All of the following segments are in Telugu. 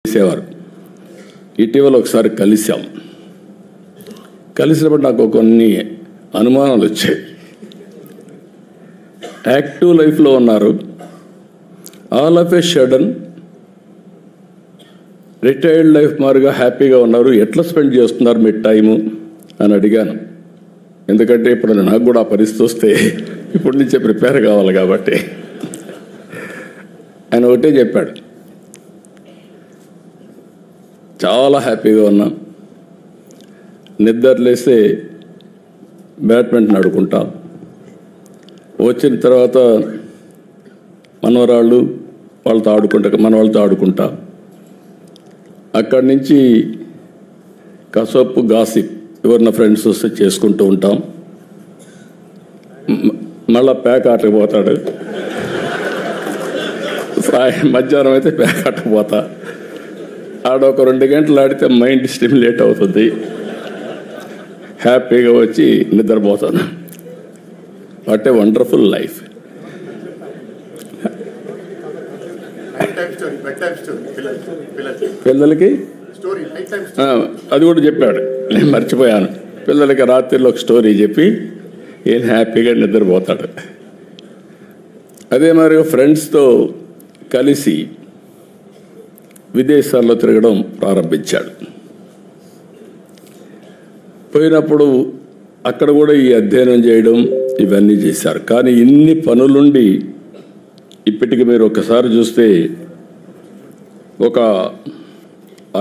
చేసేవారు. ఇటీవల ఒకసారి కలిసినప్పుడు నాకు కొన్ని అనుమానాలు వచ్చాయి. యాక్టివ్ లైఫ్లో ఉన్నారు, all of A sudden retired life మారుగా హ్యాపీగా ఉన్నారు, ఎట్లా స్పెండ్ చేస్తున్నారు మీ టైము అని అడిగాను. ఎందుకంటే ఇప్పుడు నాకు కూడా ఆ పరిస్థితి వస్తే ఇప్పటి నుంచే ప్రిపేర్ కావాలి కాబట్టి. ఆయన ఒకటే చెప్పాడు, చాలా హ్యాపీగా ఉన్నాం, నిద్రలేస్తే బ్యాడ్మింటన్ ఆడుకుంటాం, వచ్చిన తర్వాత మనవరాళ్ళు వాళ్ళతో ఆడుకుంటాం, అక్కడి నుంచి కసపు గాసిప్ ఎవరిన ఫ్రెండ్స్ వస్తే చేసుకుంటూ ఉంటాం, మళ్ళా ప్యాక్ ఆటకు పోతాడు, మధ్యాహ్నం అయితే ప్యాక్ ఆటకు పోతా, ఆడొక 2 గంటలు ఆడితే మైండ్ స్టిమ్యులేట్ అవుతుంది, హ్యాపీగా వచ్చి నిద్రపోతాను. What a wonderful life. పిల్లలకి అది కూడా చెప్పాడు, నేను మర్చిపోయాను. పిల్లలకి రాత్రిలో ఒక స్టోరీ చెప్పి ఏం హ్యాపీగా నిద్రపోతాడు. అదే మరి ఫ్రెండ్స్తో కలిసి విదేశాల్లో తిరగడం ప్రారంభించాడు. పోయినప్పుడు అక్కడ కూడా ఈ అధ్యయనం చేయడం ఇవన్నీ చేశారు. కానీ ఇన్ని పనులుండి ఇప్పటికి మీరు ఒకసారి చూస్తే ఒక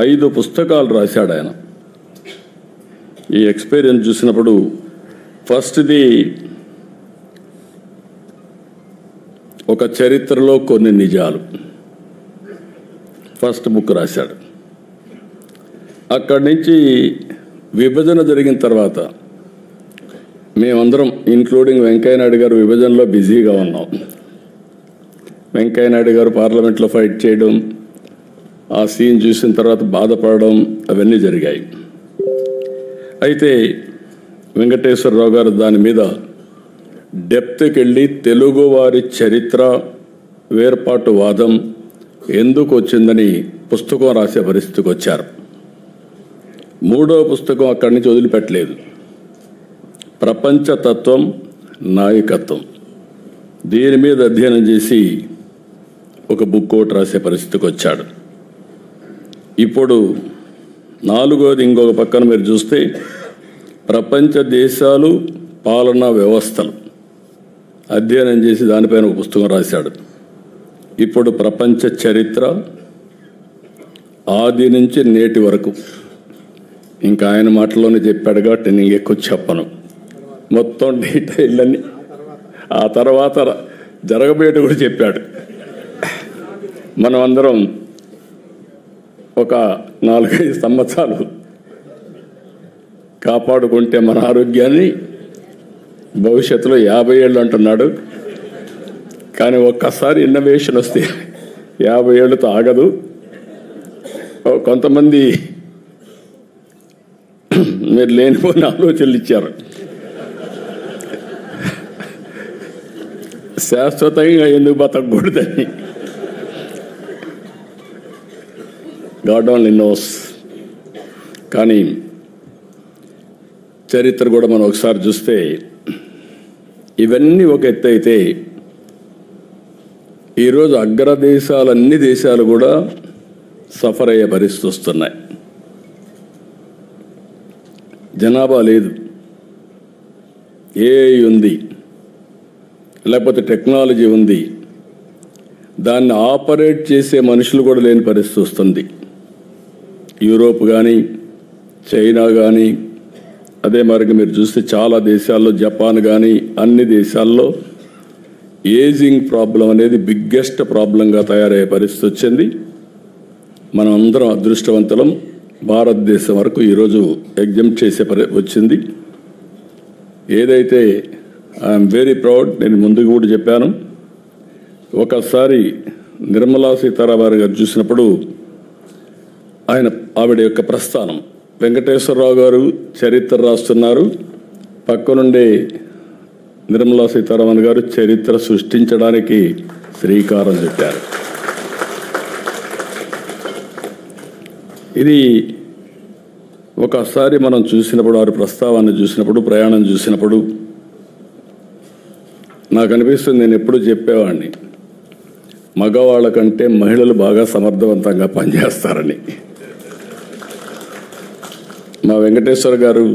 5 పుస్తకాలు రాశాడు ఆయన. ఈ ఎక్స్పీరియన్స్ చూసినప్పుడు ఫస్ట్ది ఒక చరిత్రలో కొన్ని నిజాలు, ఫస్ట్ బుక్ రాశాడు. అక్కడి నుంచి విభజన జరిగిన తర్వాత మేమందరం ఇంక్లూడింగ్ వెంకయ్యనాయుడు గారు విభజనలో బిజీగా ఉన్నాం. వెంకయ్యనాయుడు గారు పార్లమెంట్లో ఫైట్ చేయడం, ఆ సీన్ చూసిన తర్వాత బాధపడడం అవన్నీ జరిగాయి. అయితే వెంకటేశ్వరరావు గారు దాని మీద డెప్త్కి వెళ్ళి తెలుగువారి చరిత్ర వేర్పాటు వాదం ఎందుకు వచ్చిందని పుస్తకం రాసే పరిస్థితికి వచ్చారు. 3వ పుస్తకం అక్కడి నుంచి వదిలిపెట్టలేదు, ప్రపంచతత్వం నాయకత్వం. దీని మీద అధ్యయనం చేసి ఒక బుక్ ఒకటి రాసే పరిస్థితికి వచ్చాడు. ఇప్పుడు 4వది ఇంకొక పక్కన మీరు చూస్తే ప్రపంచ దేశాలు పాలనా వ్యవస్థలు అధ్యయనం చేసి దానిపైన ఒక పుస్తకం రాశాడు. ఇప్పుడు ప్రపంచ చరిత్ర ఆది నుంచి నేటి వరకు, ఇంకా ఆయన మాటలోనే చెప్పాడు కాబట్టి నేను ఎక్కువ చెప్పను, మొత్తం డీటెయిల్ అన్ని ఆ తర్వాత జరగబోయేటి కూడా చెప్పాడు. మనం అందరం ఒక 4-5 సంవత్సరాలు కాపాడుకుంటే మన ఆరోగ్యాన్ని భవిష్యత్తులో 50 ఏళ్ళు అంటున్నాడు. కానీ ఒక్కసారి ఇన్నోవేషన్ వస్తే 50 ఏళ్ళతో ఆగదు. కొంతమంది మీరు లేనిపోయిన ఆలోచనలు ఇచ్చారు. శాశ్వతంగా ఎందుకు బతకూడదని. God only knows. కానీ చరిత్ర కూడా మనం ఒకసారి చూస్తే ఇవన్నీ ఒక ఎత్తు అయితే, ఈరోజు అన్ని దేశాలు కూడా సఫర్ అయ్యే పరిస్థితి వస్తున్నాయి. జనాభా లేదు, ఏఐ ఉంది, లేకపోతే టెక్నాలజీ ఉంది, దాన్ని ఆపరేట్ చేసే మనుషులు కూడా లేని పరిస్థితి వస్తుంది. యూరోప్ కానీ చైనా కానీ, అదే మరి మీరు చూస్తే చాలా దేశాల్లో, జపాన్ కానీ అన్ని దేశాల్లో ఏజింగ్ ప్రాబ్లం అనేది బిగ్గెస్ట్ ప్రాబ్లంగా తయారయ్యే పరిస్థితి వచ్చింది. మనం అందరం అదృష్టవంతులం, భారతదేశం వరకు ఈరోజు ఎగ్జామ్ట్ చేసే వచ్చింది. ఏదైతే ఐఎమ్ వెరీ ప్రౌడ్, నేను ముందుకు కూడా చెప్పాను. ఒకసారి నిర్మలా సీతారామన్ గారు చూసినప్పుడు ఆవిడ యొక్క ప్రస్థానం, వెంకటేశ్వరరావు గారు చరిత్ర రాస్తున్నారు, పక్కనుండే నిర్మలా సీతారామన్ గారు చరిత్ర సృష్టించడానికి శ్రీకారం చుట్టారు. ఇది ఒకసారి మనం చూసినప్పుడు, వారి ప్రస్తావాన్ని చూసినప్పుడు, ప్రయాణం చూసినప్పుడు నాకు అనిపిస్తుంది, నేను ఎప్పుడు చెప్పేవాడిని, మగవాళ్ళ కంటే మహిళలు బాగా సమర్థవంతంగా పనిచేస్తారని. మా వెంకటేశ్వర గారు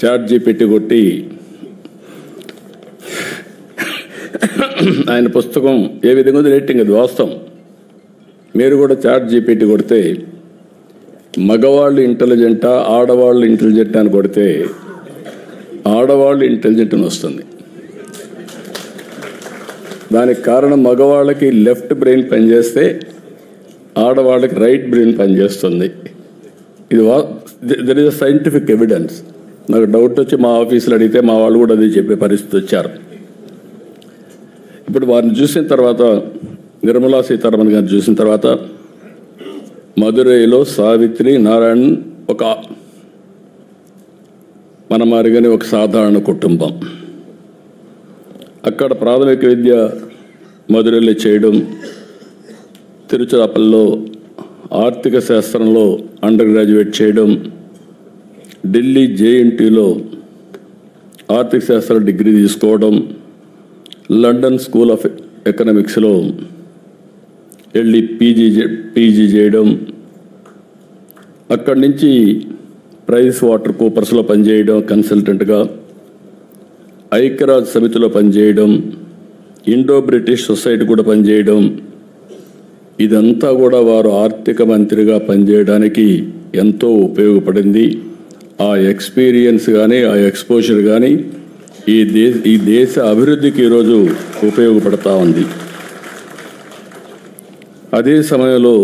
ChatGPT కొట్టి ఆయన పుస్తకం ఏ విధంగా ఉంది రేటింగ్, అది వాస్తవం. మీరు కూడా ChatGPT కొడితే మగవాళ్ళు ఇంటెలిజెంటా ఆడవాళ్ళు ఇంటెలిజెంటా అని కొడితే ఆడవాళ్ళు ఇంటెలిజెంట్ అని వస్తుంది. దానికి కారణం మగవాళ్ళకి లెఫ్ట్ బ్రెయిన్ పనిచేస్తే ఆడవాళ్ళకి రైట్ బ్రెయిన్ పనిచేస్తుంది. ఇది there is a scientific evidence. నాకు డౌట్ వచ్చి మా ఆఫీసులో అడిగితే మా వాళ్ళు కూడా అది చెప్పే పరిస్థితి వచ్చారు. ఇప్పుడు వారిని చూసిన తర్వాత, నిర్మలా సీతారామన్ గారిని చూసిన తర్వాత, మదురైలో సావిత్రి నారాయణ్ ఒక మన మారిగానే ఒక సాధారణ కుటుంబం. అక్కడ ప్రాథమిక విద్య మదురైలో చేయడం, తిరుచిరాపల్లిలో ఆర్థిక శాస్త్రంలో అండర్ గ్రాడ్యుయేట్ చేయడం, ఢిల్లీ JNTలో ఆర్థిక శాస్త్ర డిగ్రీ తీసుకోవడం, లండన్ స్కూల్ ఆఫ్ ఎకనామిక్స్లో వెళ్ళి పీజీ చేయడం, అక్కడి నుంచి ప్రైస్ వాటర్ కూపర్స్లో పనిచేయడం కన్సల్టెంట్గా, ఐక్యరాజ్య సమితిలో పనిచేయడం, ఇండో బ్రిటిష్ సొసైటీ కూడా పనిచేయడం. ఇదంతా కూడా వారు ఆర్థిక మంత్రిగా పనిచేయడానికి ఎంతో ఉపయోగపడింది. ఆ ఎక్స్పీరియన్స్ కానీ, ఆ ఎక్స్పోజర్ కానీ ఈ దేశ అభివృద్ధికి ఈరోజు ఉపయోగపడతా ఉంది. అదే సమయంలో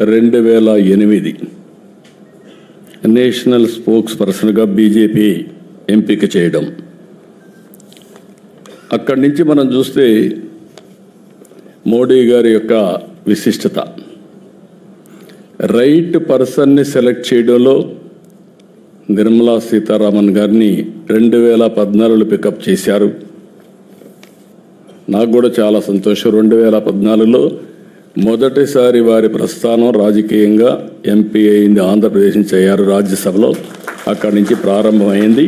2008 నేషనల్ స్పోక్స్ పర్సన్గా బీజేపీ ఎంపిక చేయడం. అక్కడి నుంచి మనం చూస్తే మోడీ గారి యొక్క విశిష్టత, రైట్ పర్సన్ని సెలెక్ట్ చేయడంలో నిర్మలా సీతారామన్ గారిని 2014లో పికప్ చేశారు. నాకు కూడా చాలా సంతోషం. 2014లో మొదటిసారి వారి ప్రస్థానం రాజకీయంగా ఎంపీ అయింది. ఆంధ్రప్రదేశ్ నుంచి అయ్యారు రాజ్యసభలో. అక్కడి నుంచి ప్రారంభమైంది.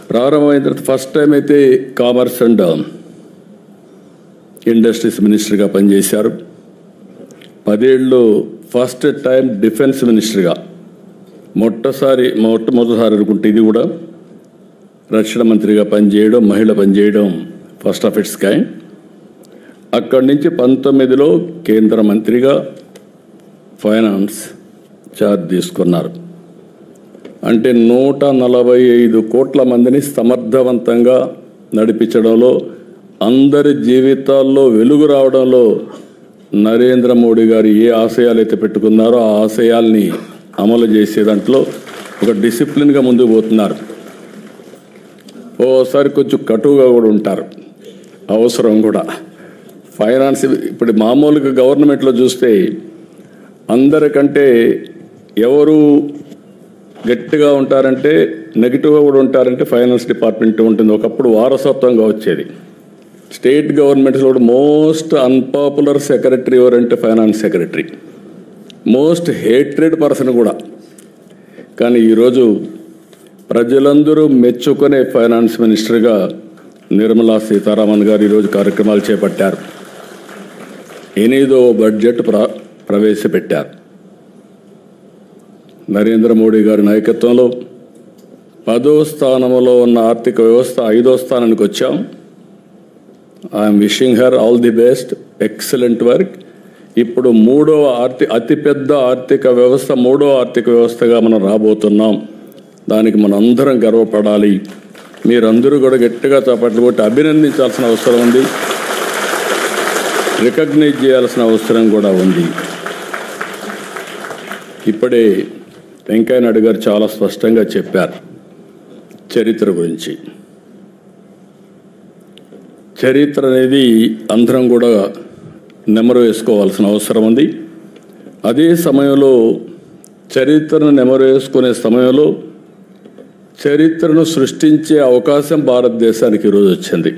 ప్రారంభమైన తర్వాత ఫస్ట్ టైం అయితే కామర్స్ అండ్ ఇండస్ట్రీస్ మినిస్టర్గా పనిచేశారు. 10 ఏళ్ళు ఫస్ట్ టైం డిఫెన్స్ మినిస్టర్గా, మొట్టమొదటిసారి అనుకుంటే ఇది కూడా రక్షణ మంత్రిగా పనిచేయడం, మహిళ పనిచేయడం ఫస్ట్ ఆఫ్ ఇట్స్ కైండ్. అక్కడి నుంచి 19లో కేంద్ర మంత్రిగా ఫైనాన్స్ ఛార్జ్ తీసుకున్నారు. అంటే 145 కోట్ల మందిని సమర్థవంతంగా నడిపించడంలో, అందరి జీవితాల్లో వెలుగు రావడంలో నరేంద్ర మోడీ గారు ఏ ఆశయాలు అయితే పెట్టుకున్నారో ఆ ఆశయాల్ని అమలు చేసే దాంట్లో ఒక డిసిప్లిన్గా ముందుకు పోతున్నారు. ఓసారి కొంచెం కటువుగా కూడా ఉంటారు, అవసరం కూడా. ఫైనాన్స్ ఇప్పుడు మామూలుగా గవర్నమెంట్లో చూస్తే అందరికంటే ఎవరు గట్టిగా ఉంటారంటే, నెగిటివ్గా కూడా ఉంటారంటే ఫైనాన్స్ డిపార్ట్మెంట్ ఉంటుంది. ఒకప్పుడు వారసత్వంగా వచ్చేది. స్టేట్ గవర్నమెంట్స్లో కూడా మోస్ట్ అన్పాపులర్ సెక్రటరీ ఎవరంటే finance secretary, most hatred person కూడా. కానీ ఈరోజు ప్రజలందరూ మెచ్చుకునే ఫైనాన్స్ మినిస్టర్గా నిర్మలా సీతారామన్ గారు ఈరోజు కార్యక్రమాలు చేపట్టారు. 8వ బడ్జెట్ ప్రవేశపెట్టారు. నరేంద్ర మోడీ గారి నాయకత్వంలో 10వ స్థానంలో ఉన్న ఆర్థిక వ్యవస్థ 5వ స్థానానికి వచ్చాం. I'm wishing her all the best, excellent work. ఇప్పుడు అతిపెద్ద ఆర్థిక వ్యవస్థ, 3వ ఆర్థిక వ్యవస్థగా మనం రాబోతున్నాం. దానికి మనం అందరం గర్వపడాలి. మీరందరూ కూడా గట్టిగా చప్పట్లు కొట్టి అభినందించాల్సిన అవసరం ఉంది, రికగ్నైజ్ చేయాల్సిన అవసరం కూడా ఉంది. ఇప్పుడే వెంకయ్య నాయుడు గారు చాలా స్పష్టంగా చెప్పారు చరిత్ర గురించి. చరిత్ర అనేది అందరం కూడా నెమరు వేసుకోవాల్సిన అవసరం ఉంది. అదే సమయంలో చరిత్రను నెమరు వేసుకునే సమయంలో చరిత్రను సృష్టించే అవకాశం భారతదేశానికి ఈరోజు వచ్చింది.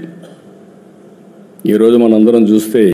ఈరోజు మనందరం చూస్తే